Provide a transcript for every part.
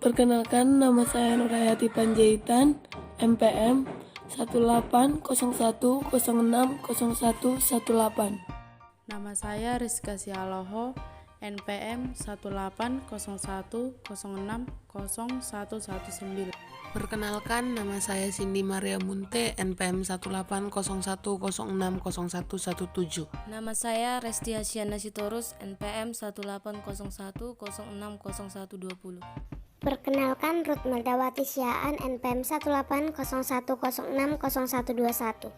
Perkenalkan, nama saya Nurhayati Panjaitan, NPM 1801060118. Nama saya Rizka Sialoho, NPM 1801060119. Perkenalkan, nama saya Cindy Maria Munte, NPM 1801060117. Nama saya Resti Hasyana Sitorus, NPM 1801060120. Perkenalkan, Ruth Merdawati Syaan, NPM 1801060121.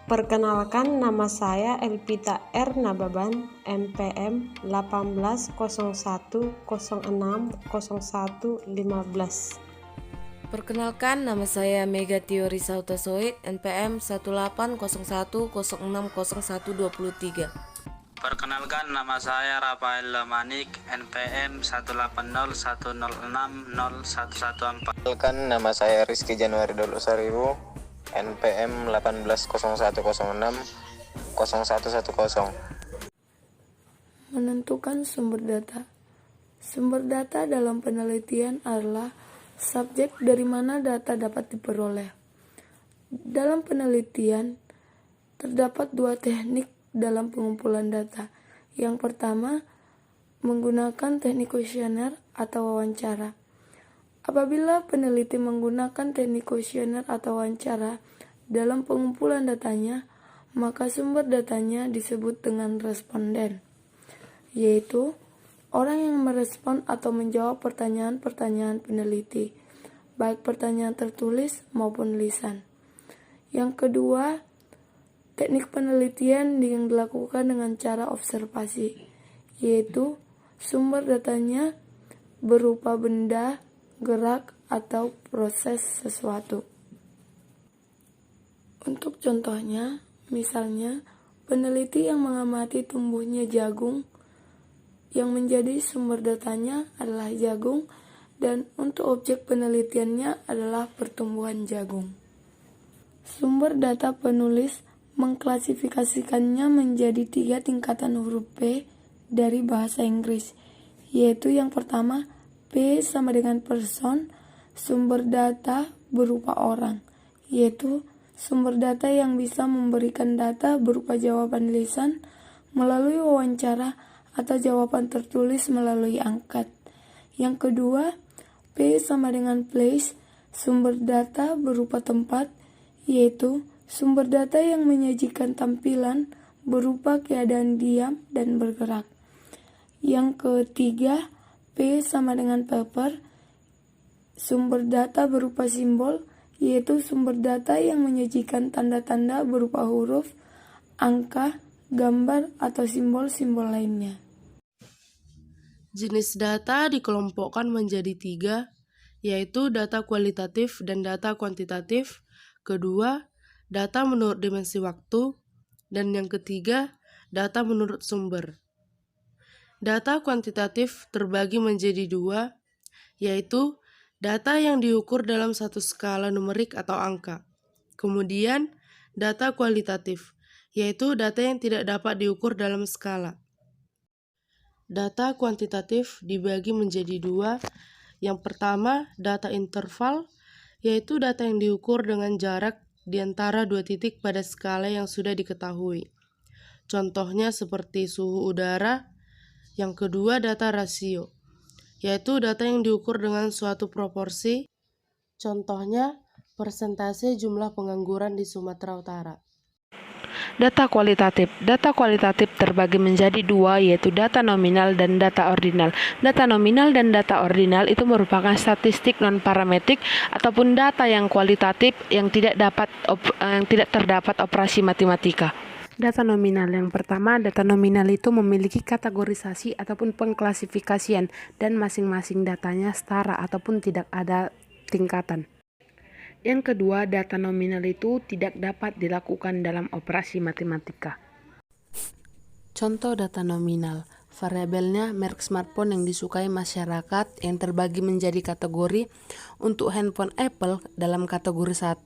Perkenalkan, nama saya Elpita R. Nababan, NPM 1801060115. Perkenalkan, nama saya Mega Tiori Sautasoid, NPM 1801060123. Perkenalkan, nama saya Rafael Lamanik, NPM 1801060114. Perkenalkan, nama saya Rizky Januari Dolu Saribu, NPM 1801060110. Menentukan sumber data. Sumber data dalam penelitian adalah subjek dari mana data dapat diperoleh. Dalam penelitian, terdapat dua teknik dalam pengumpulan data. Yang pertama, menggunakan teknik kuesioner atau wawancara. Apabila peneliti menggunakan teknik kuesioner atau wawancara dalam pengumpulan datanya, maka sumber datanya disebut dengan responden, yaitu orang yang merespon atau menjawab pertanyaan-pertanyaan peneliti, baik pertanyaan tertulis maupun lisan. Yang kedua, teknik penelitian yang dilakukan dengan cara observasi, yaitu sumber datanya berupa benda, gerak, atau proses sesuatu. Untuk contohnya, misalnya peneliti yang mengamati tumbuhnya jagung, yang menjadi sumber datanya adalah jagung, dan untuk objek penelitiannya adalah pertumbuhan jagung. Sumber data penulis mengklasifikasikannya menjadi 3 tingkatan huruf P dari bahasa Inggris, yaitu yang pertama, P sama dengan person, sumber data berupa orang, yaitu sumber data yang bisa memberikan data berupa jawaban lisan melalui wawancara atau jawaban tertulis melalui angkat. Yang kedua, P sama dengan place, sumber data berupa tempat, yaitu sumber data yang menyajikan tampilan berupa keadaan diam dan bergerak. Yang ketiga, P sama dengan paper, sumber data berupa simbol, yaitu sumber data yang menyajikan tanda-tanda berupa huruf, angka, gambar, atau simbol-simbol lainnya. Jenis data dikelompokkan menjadi 3, yaitu data kualitatif dan data kuantitatif. Kedua, data menurut dimensi waktu. Dan yang ketiga, data menurut sumber. Data kuantitatif terbagi menjadi 2, yaitu data yang diukur dalam satu skala numerik atau angka. Kemudian, data kualitatif, yaitu data yang tidak dapat diukur dalam skala. Data kuantitatif dibagi menjadi 2. Yang pertama, data interval, yaitu data yang diukur dengan jarak di antara 2 titik pada skala yang sudah diketahui. Contohnya seperti suhu udara. Yang kedua, data rasio, yaitu data yang diukur dengan suatu proporsi. Contohnya, persentase jumlah pengangguran di Sumatera Utara. Data kualitatif. Data kualitatif terbagi menjadi 2, yaitu data nominal dan data ordinal. Data nominal dan data ordinal itu merupakan statistik non-parametrik ataupun data yang kualitatif yang tidak terdapat operasi matematika. Data nominal yang pertama, data nominal itu memiliki kategorisasi ataupun pengklasifikasian dan masing-masing datanya setara ataupun tidak ada tingkatan. Yang kedua, data nominal itu tidak dapat dilakukan dalam operasi matematika. Contoh data nominal, variabelnya merek smartphone yang disukai masyarakat yang terbagi menjadi kategori untuk handphone Apple dalam kategori 1,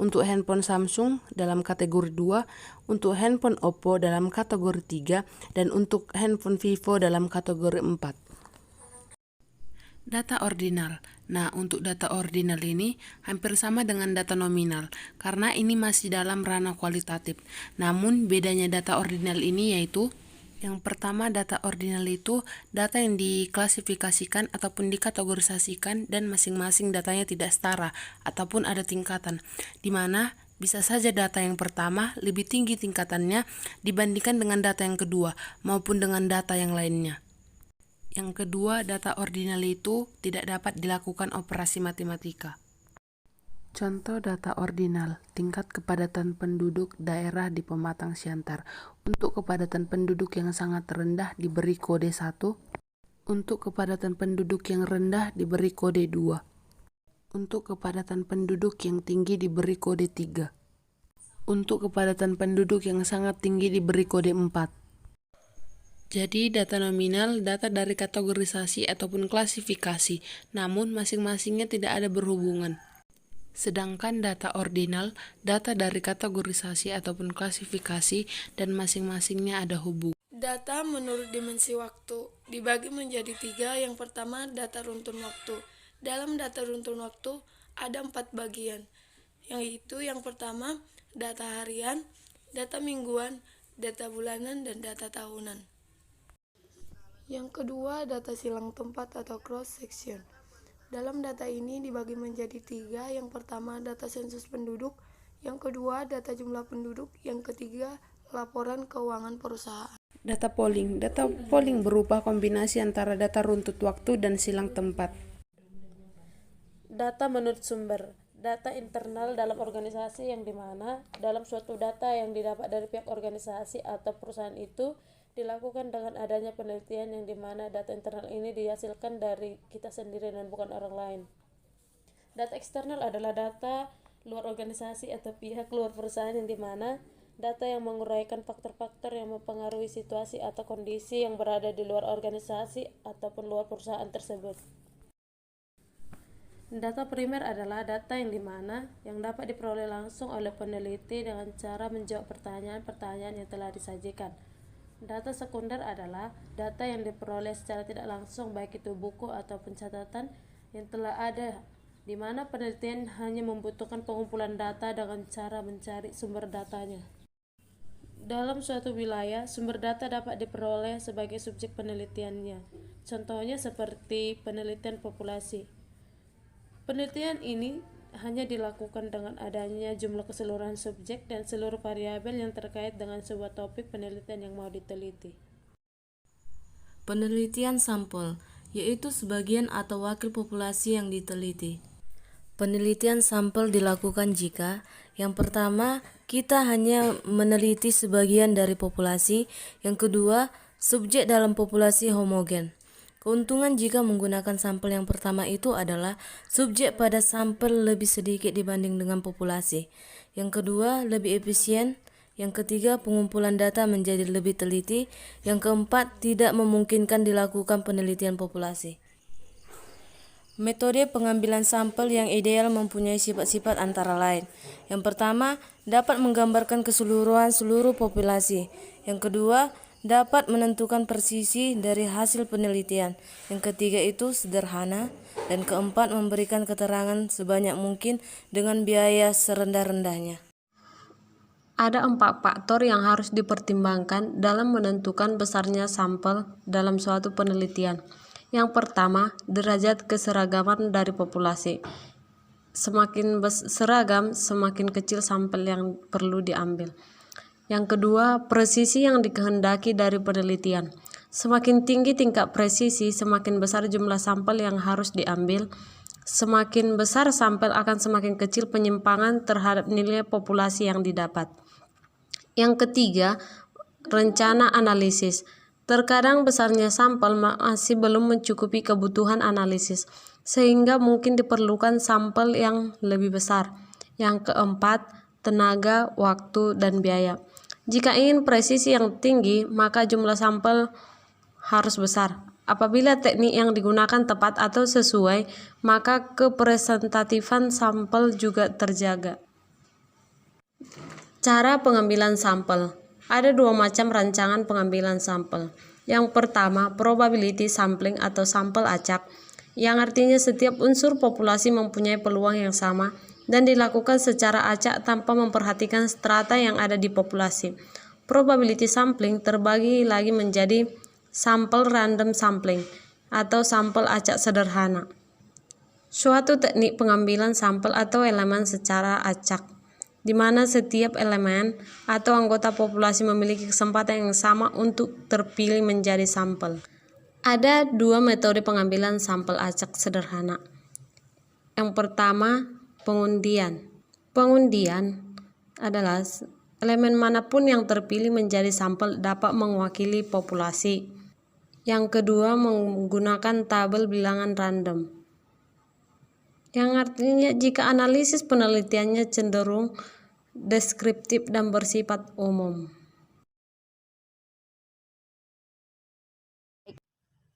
untuk handphone Samsung dalam kategori 2, untuk handphone Oppo dalam kategori 3, dan untuk handphone Vivo dalam kategori 4. Data ordinal. Nah, untuk data ordinal ini hampir sama dengan data nominal, karena ini masih dalam ranah kualitatif. Namun, bedanya data ordinal ini yaitu, yang pertama, data ordinal itu data yang diklasifikasikan ataupun dikategorisasikan dan masing-masing datanya tidak setara ataupun ada tingkatan, di mana bisa saja data yang pertama lebih tinggi tingkatannya dibandingkan dengan data yang kedua maupun dengan data yang lainnya. Yang kedua, data ordinal itu tidak dapat dilakukan operasi matematika. Contoh data ordinal, tingkat kepadatan penduduk daerah di Pematang Siantar. Untuk kepadatan penduduk yang sangat rendah diberi kode 1, untuk kepadatan penduduk yang rendah diberi kode 2, untuk kepadatan penduduk yang tinggi diberi kode 3, untuk kepadatan penduduk yang sangat tinggi diberi kode 4. Jadi, data nominal, data dari kategorisasi ataupun klasifikasi, namun masing-masingnya tidak ada berhubungan. Sedangkan data ordinal, data dari kategorisasi ataupun klasifikasi, dan masing-masingnya ada hubungan. Data menurut dimensi waktu dibagi menjadi 3. Yang pertama, data runtun waktu. Dalam data runtun waktu ada 4 bagian, yaitu yang pertama, data harian, data mingguan, data bulanan, dan data tahunan. Yang kedua, data silang tempat atau cross section. Dalam data ini dibagi menjadi 3. Yang pertama, data sensus penduduk. Yang kedua, data jumlah penduduk. Yang ketiga, laporan keuangan perusahaan. Data polling. Data polling berupa kombinasi antara data runtut waktu dan silang tempat. Data menurut sumber. Data internal dalam organisasi yang dimana dalam suatu data yang didapat dari pihak organisasi atau perusahaan itu dilakukan dengan adanya penelitian yang dimana data internal ini dihasilkan dari kita sendiri dan bukan orang lain. Data eksternal adalah data luar organisasi atau pihak luar perusahaan yang dimana data yang menguraikan faktor-faktor yang mempengaruhi situasi atau kondisi yang berada di luar organisasi ataupun luar perusahaan tersebut. Data primer adalah data yang dimana yang dapat diperoleh langsung oleh peneliti dengan cara menjawab pertanyaan-pertanyaan yang telah disajikan. Data sekunder adalah data yang diperoleh secara tidak langsung, baik itu buku ataupun catatan yang telah ada, di mana penelitian hanya membutuhkan pengumpulan data dengan cara mencari sumber datanya. Dalam suatu wilayah, sumber data dapat diperoleh sebagai subjek penelitiannya. Contohnya seperti penelitian populasi. Penelitian ini hanya dilakukan dengan adanya jumlah keseluruhan subjek dan seluruh variabel yang terkait dengan sebuah topik penelitian yang mau diteliti. Penelitian sampel, yaitu sebagian atau wakil populasi yang diteliti. Penelitian sampel dilakukan jika, yang pertama, kita hanya meneliti sebagian dari populasi, yang kedua, subjek dalam populasi homogen. Keuntungan jika menggunakan sampel yang pertama itu adalah subjek pada sampel lebih sedikit dibanding dengan populasi. Yang kedua, lebih efisien. Yang ketiga, pengumpulan data menjadi lebih teliti. Yang keempat, tidak memungkinkan dilakukan penelitian populasi. Metode pengambilan sampel yang ideal mempunyai sifat-sifat antara lain. Yang pertama, dapat menggambarkan keseluruhan seluruh populasi. Yang kedua, dapat menentukan presisi dari hasil penelitian. Yang ketiga itu sederhana. Dan keempat, memberikan keterangan sebanyak mungkin dengan biaya serendah-rendahnya. Ada 4 faktor yang harus dipertimbangkan dalam menentukan besarnya sampel dalam suatu penelitian. Yang pertama, derajat keseragaman dari populasi. Semakin seragam, semakin kecil sampel yang perlu diambil. Yang kedua, presisi yang dikehendaki dari penelitian. Semakin tinggi tingkat presisi, semakin besar jumlah sampel yang harus diambil. Semakin besar sampel akan semakin kecil penyimpangan terhadap nilai populasi yang didapat. Yang ketiga, rencana analisis. Terkadang besarnya sampel masih belum mencukupi kebutuhan analisis, sehingga mungkin diperlukan sampel yang lebih besar. Yang keempat, tenaga, waktu, dan biaya. Jika ingin presisi yang tinggi, maka jumlah sampel harus besar. Apabila teknik yang digunakan tepat atau sesuai, maka kepresentatifan sampel juga terjaga. Cara pengambilan sampel. Ada 2 macam rancangan pengambilan sampel. Yang pertama, probability sampling atau sampel acak. yang artinya setiap unsur populasi mempunyai peluang yang sama dan dilakukan secara acak tanpa memperhatikan strata yang ada di populasi. Probability sampling terbagi lagi menjadi sampel random sampling atau sampel acak sederhana. Suatu teknik pengambilan sampel atau elemen secara acak, di mana setiap elemen atau anggota populasi memiliki kesempatan yang sama untuk terpilih menjadi sampel. Ada dua metode pengambilan sampel acak sederhana. Yang pertama, pengundian. Pengundian adalah elemen manapun yang terpilih menjadi sampel dapat mewakili populasi. Yang kedua, menggunakan tabel bilangan random. Yang artinya jika analisis penelitiannya cenderung deskriptif dan bersifat umum.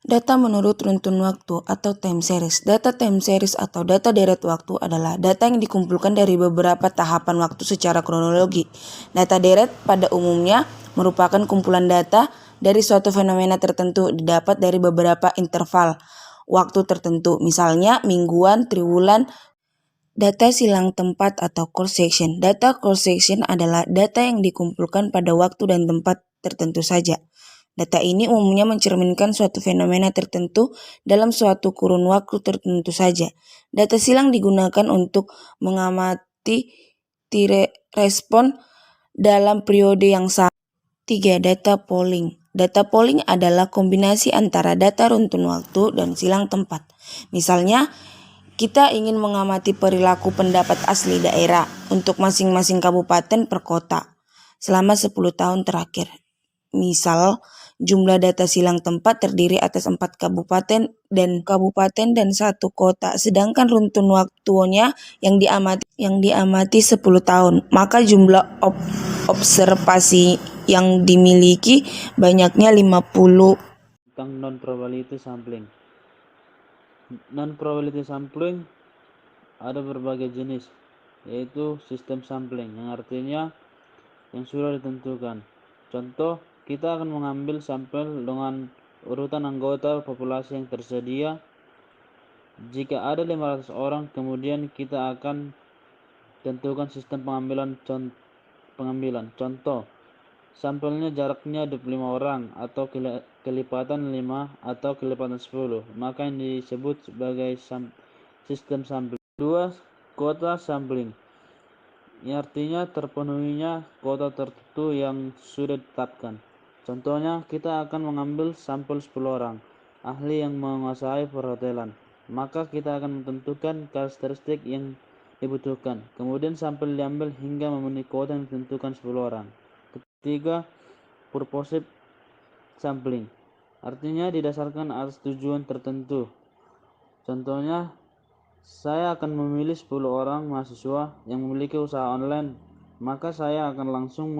Data menurut runtun waktu atau time series. Data time series atau data deret waktu adalah data yang dikumpulkan dari beberapa tahapan waktu secara kronologi. Data deret pada umumnya merupakan kumpulan data dari suatu fenomena tertentu didapat dari beberapa interval waktu tertentu, misalnya mingguan, triwulan. Data silang tempat atau cross section. Data cross section adalah data yang dikumpulkan pada waktu dan tempat tertentu saja. Data ini umumnya mencerminkan suatu fenomena tertentu dalam suatu kurun waktu tertentu saja. Data silang digunakan untuk mengamati respon dalam periode yang sama. 3. Data polling. Data polling adalah kombinasi antara data runtun waktu dan silang tempat. Misalnya, kita ingin mengamati perilaku pendapat asli daerah untuk masing-masing kabupaten per kota selama 10 tahun terakhir. Misal, jumlah data silang tempat terdiri atas 4 kabupaten dan 1 kota, sedangkan runtun waktunya yang diamati 10 tahun. Maka jumlah observasi yang dimiliki banyaknya 50. Tentang non-probability sampling. Non-probability sampling ada berbagai jenis, yaitu sistem sampling, yang artinya yang sudah ditentukan. Contoh, kita akan mengambil sampel dengan urutan anggota populasi yang tersedia. Jika ada 500 orang, kemudian kita akan tentukan sistem pengambilan. Contoh, sampelnya jaraknya 25 orang atau kelipatan 5 atau kelipatan 10, maka ini disebut sebagai sistem sampling. 2. Kuota sampling, ini artinya terpenuhinya kuota tertentu yang sudah ditetapkan. Contohnya, kita akan mengambil sampel 10 orang ahli yang menguasai perhotelan, maka kita akan menentukan karakteristik yang dibutuhkan. Kemudian sampel diambil hingga memenuhi kuota yang ditentukan 10 orang. Ketiga, purposive sampling, artinya didasarkan atas tujuan tertentu. Contohnya, saya akan memilih 10 orang mahasiswa yang memiliki usaha online, maka saya akan langsung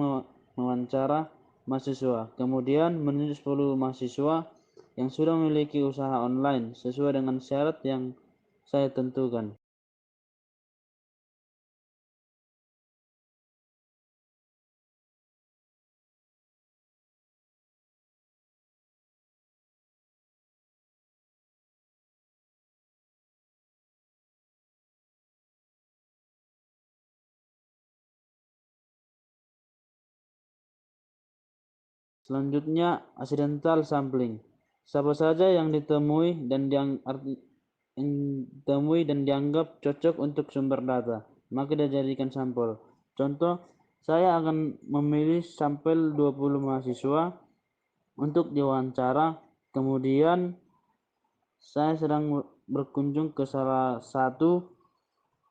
mewawancara mahasiswa, kemudian menunjuk 10 mahasiswa yang sudah memiliki usaha online sesuai dengan syarat yang saya tentukan. Selanjutnya, accidental sampling. Siapa saja yang ditemui dan dianggap cocok untuk sumber data, maka dijadikan sampel. Contoh, saya akan memilih sampel 20 mahasiswa untuk diwawancara, kemudian saya sedang berkunjung ke salah satu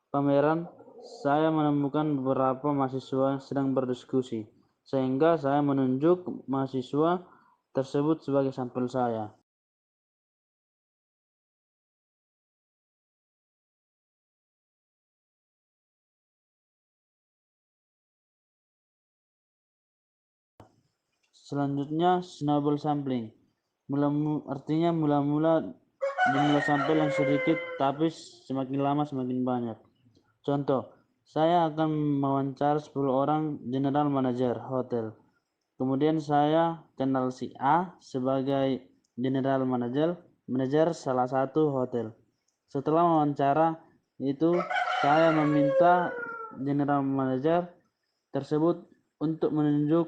pameran, saya menemukan beberapa mahasiswa sedang berdiskusi, sehingga saya menunjuk mahasiswa tersebut sebagai sampel saya. Selanjutnya, snowball sampling, artinya mula-mula jumlah sampel yang sedikit, tapi semakin lama semakin banyak. Contoh, saya akan mewawancara 10 orang general manager hotel. Kemudian saya kenal si A sebagai general manager salah satu hotel. Setelah wawancara itu, saya meminta general manager tersebut untuk menunjuk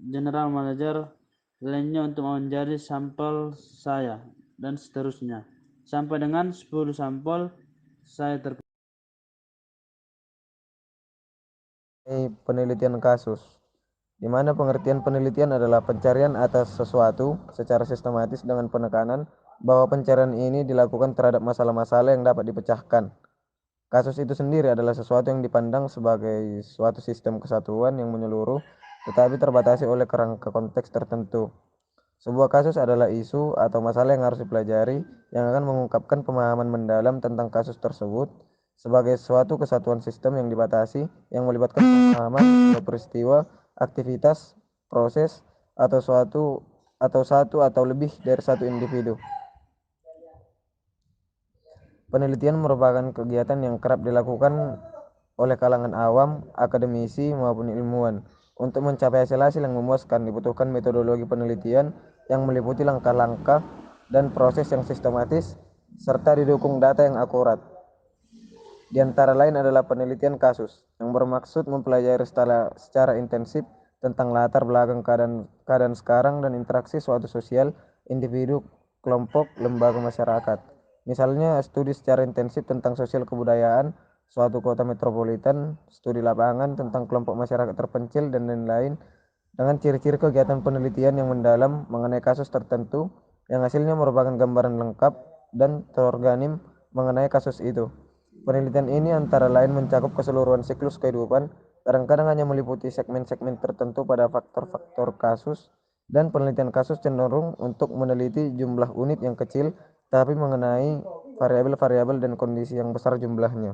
general manager lainnya untuk menjadi sampel saya, dan seterusnya. Sampai dengan 10 sampel saya terpilih. Penelitian kasus, di mana pengertian penelitian adalah pencarian atas sesuatu secara sistematis dengan penekanan bahwa pencarian ini dilakukan terhadap masalah-masalah yang dapat dipecahkan. Kasus itu sendiri adalah sesuatu yang dipandang sebagai suatu sistem kesatuan yang menyeluruh, tetapi terbatasi oleh kerangka konteks tertentu. Sebuah kasus adalah isu atau masalah yang harus dipelajari yang akan mengungkapkan pemahaman mendalam tentang kasus tersebut sebagai suatu kesatuan sistem yang dibatasi yang melibatkan pemahaman peristiwa, aktivitas, proses, atau satu atau lebih dari satu individu. Penelitian merupakan kegiatan yang kerap dilakukan oleh kalangan awam, akademisi, maupun ilmuwan. Untuk mencapai hasil-hasil yang memuaskan, dibutuhkan metodologi penelitian yang meliputi langkah-langkah dan proses yang sistematis, serta didukung data yang akurat. Di antara lain adalah penelitian kasus, yang bermaksud mempelajari secara intensif tentang latar belakang keadaan sekarang dan interaksi suatu sosial, individu, kelompok, lembaga masyarakat. Misalnya, studi secara intensif tentang sosial kebudayaan suatu kota metropolitan, studi lapangan tentang kelompok masyarakat terpencil, dan lain-lain, dengan ciri-ciri kegiatan penelitian yang mendalam mengenai kasus tertentu, yang hasilnya merupakan gambaran lengkap dan terorganim mengenai kasus itu. Penelitian ini antara lain mencakup keseluruhan siklus kehidupan, kadang-kadang hanya meliputi segmen-segmen tertentu pada faktor-faktor kasus, dan penelitian kasus cenderung untuk meneliti jumlah unit yang kecil, tapi mengenai variabel-variabel dan kondisi yang besar jumlahnya.